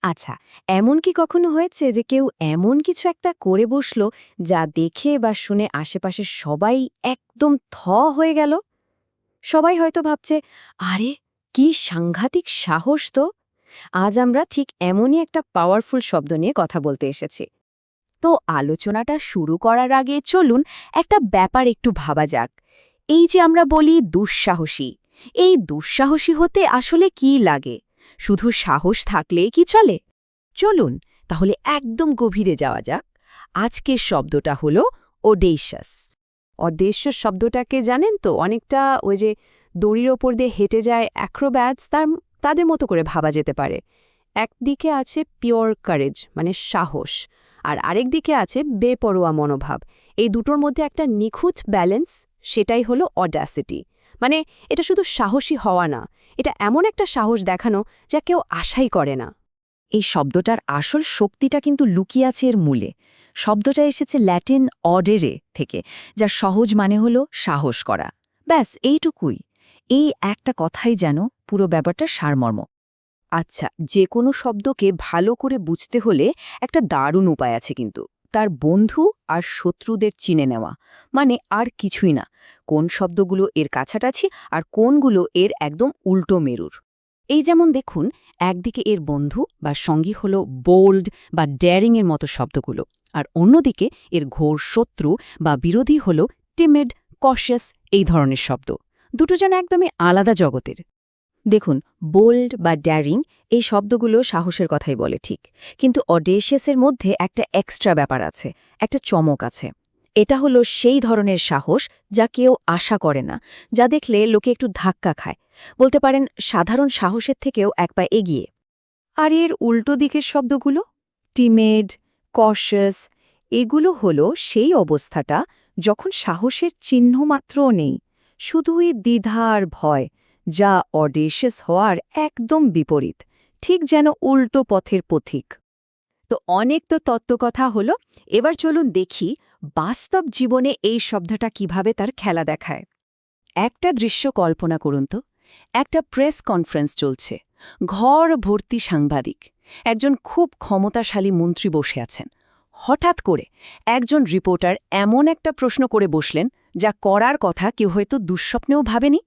আচ্ছা, এমন কি কখনো হয়েছে যে কেউ এমন কিছু একটা করে বসলো যা দেখে বা শুনে আশেপাশে সবাই একদম হয়ে গেল? সবাই হয়তো ভাবছে, আরে কি সাংঘাতিক সাহস তো! আজ আমরা ঠিক এমনই একটা পাওয়ারফুল শব্দ নিয়ে কথা বলতে এসেছি। তো আলোচনাটা শুরু করার আগে চলুন একটা ব্যাপার একটু ভাবা যাক। এই যে আমরা বলি দুঃসাহসী, এই দুঃসাহসী হতে আসলে কি লাগে? শুধু সাহস থাকলেই কি চলে? চলুন তাহলে একদম গভীরে যাওয়া যাক। আজকের শব্দটা হলো ওডেশাস। অডেশাস শব্দটাকে জানেন তো, অনেকটা ওই যে দড়ির ওপর দিয়ে হেঁটে যায় অ্যাক্রোব্যাটস, তাদের মতো করে ভাবা যেতে পারে। একদিকে আছে পিওর কারেজ মানে সাহস, আর আরেক দিকে আছে বেপরোয়া মনোভাব। এই দুটোর মধ্যে একটা নিখুঁত ব্যালেন্স, সেটাই হলো অডাসিটি। মানে এটা শুধু সাহসী হওয়া না, এটা এমন একটা সাহস দেখানো যা কেউ আশাই করে না। এই শব্দটার আসল শক্তিটা কিন্তু লুকিয়ে আছে এর মূলে। শব্দটা এসেছে ল্যাটিন অডেরে থেকে, যা সহজ মানে হলো সাহস করা। ব্যাস এইটুকুই। এই একটা কথাই যেন পুরো ব্যাপারটার সারমর্ম। আচ্ছা, যে কোনো শব্দকে ভালো করে বুঝতে হলে একটা দারুণ উপায় আছে কিন্তু। তার বন্ধু আর শত্রুদের চিনে নেওয়া। মানে আর কিছুই না, কোন শব্দগুলো এর কাছাকাছি আর কোনগুলো এর একদম উল্টো মেরুর। এই যেমন দেখুন, একদিকে এর বন্ধু বা সঙ্গী হল বোল্ড বা ড্যারিংয়ের মতো শব্দগুলো, আর অন্যদিকে এর ঘোর শত্রু বা বিরোধী হল টিমিড, কশিয়াস এই ধরনের শব্দ। দুটো যেন একদমই আলাদা জগতের। দেখুন, বোল্ড বা ড্যারিং এই শব্দগুলো সাহসের কথাই বলে ঠিক, কিন্তু অডেশিয়াসের মধ্যে একটা এক্সট্রা ব্যাপার আছে, একটা চমক আছে। এটা হলো সেই ধরনের সাহস যা কেউ আশা করে না, যা দেখলে লোকে একটু ধাক্কা খায়, বলতে পারেন সাধারণ সাহসের থেকেও এক পা এগিয়ে। আর এর উল্টো দিকের শব্দগুলো টিমেড, কশাস, এগুলো হলো সেই অবস্থাটা যখন সাহসের চিহ্নমাত্রও নেই, শুধুই দ্বিধা আর ভয়, যা অডেশিয়াস হওয়ার একদম বিপরীত, ঠিক যেন উল্টো পথের পথিক। তো অনেক তো তত্ত্বকথা হলো, এবার চলুন দেখি বাস্তব জীবনে এই শব্দটা কিভাবে তার খেলা দেখায়। একটা দৃশ্য কল্পনা করুন তো, একটা প্রেস কনফারেন্স চলছে, ঘর ভর্তি সাংবাদিক, একজন খুব ক্ষমতাশালী মন্ত্রী বসে আছেন। হঠাৎ করে একজন রিপোর্টার এমন একটা প্রশ্ন করে বসলেন যা করার কথা কেউ হয়তো দুঃস্বপ্নেও ভাবেনি।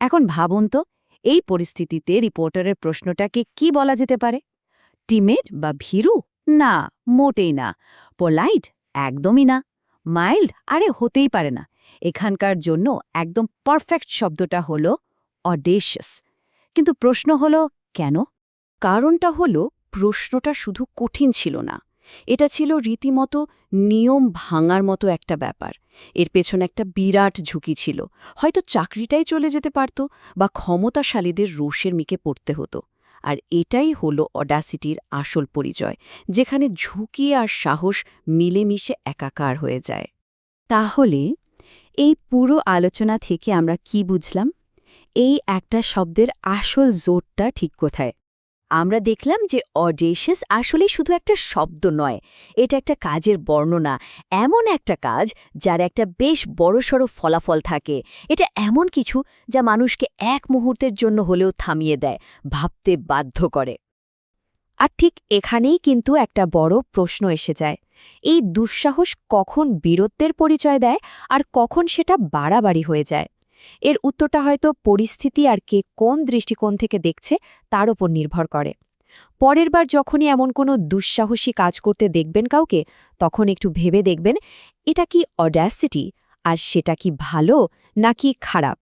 এখন ভাবুন তো, এই পরিস্থিতিতে রিপোর্টারের প্রশ্নটাকে কি বলা যেতে পারে? টিমেড বা ভীরু? না, মোটেই না। পোলাইট? একদমই না। মাইল্ড? আরে হতেই পারে না। এখানকার জন্য একদম পারফেক্ট শব্দটা হলো অডেশিয়াস। কিন্তু প্রশ্ন হলো কেন? কারণটা হলো, প্রশ্নটা শুধু কঠিন ছিল না, এটা ছিল রীতিমতো নিয়ম ভাঙার মতো একটা ব্যাপার। এর পেছনে একটা বিরাট ঝুঁকি ছিল, হয়তো চাকরিটাই চলে যেতে পারত বা ক্ষমতাশালীদের রোষের মিকে পড়তে হতো। আর এটাই হলো অডাসিটির আসল পরিচয়, যেখানে ঝুঁকি আর সাহস মিলেমিশে একাকার হয়ে যায়। তাহলে এই পুরো আলোচনা থেকে আমরা কি বুঝলাম? এই একটা শব্দের আসল জোরটা ঠিক কোথায়? আমরা দেখলাম যে অডেশিয়াস আসলে শুধু একটা শব্দ নয়, এটা একটা কাজের বর্ণনা, এমন একটা কাজ যার একটা বেশ বড়সড় ফলাফল থাকে। এটা এমন কিছু যা মানুষকে এক মুহূর্তের জন্য হলেও থামিয়ে দেয়, ভাবতে বাধ্য করে। আর ঠিক এখানেই কিন্তু একটা বড় প্রশ্ন এসে যায়, এই দুঃসাহস কখন বীরত্বের পরিচয় দেয় আর কখন সেটা বাড়াবাড়ি হয়ে যায়? এর উত্তরটা হয়তো পরিস্থিতি আর কে কোন দৃষ্টিকোণ থেকে দেখছে তার ওপর নির্ভর করে। পরের বার যখনই এমন কোনো দুঃসাহসী কাজ করতে দেখবেন কাউকে, তখন একটু ভেবে দেখবেন এটা কি অড্যাসিটি, আর সেটা কি ভালো নাকি খারাপ।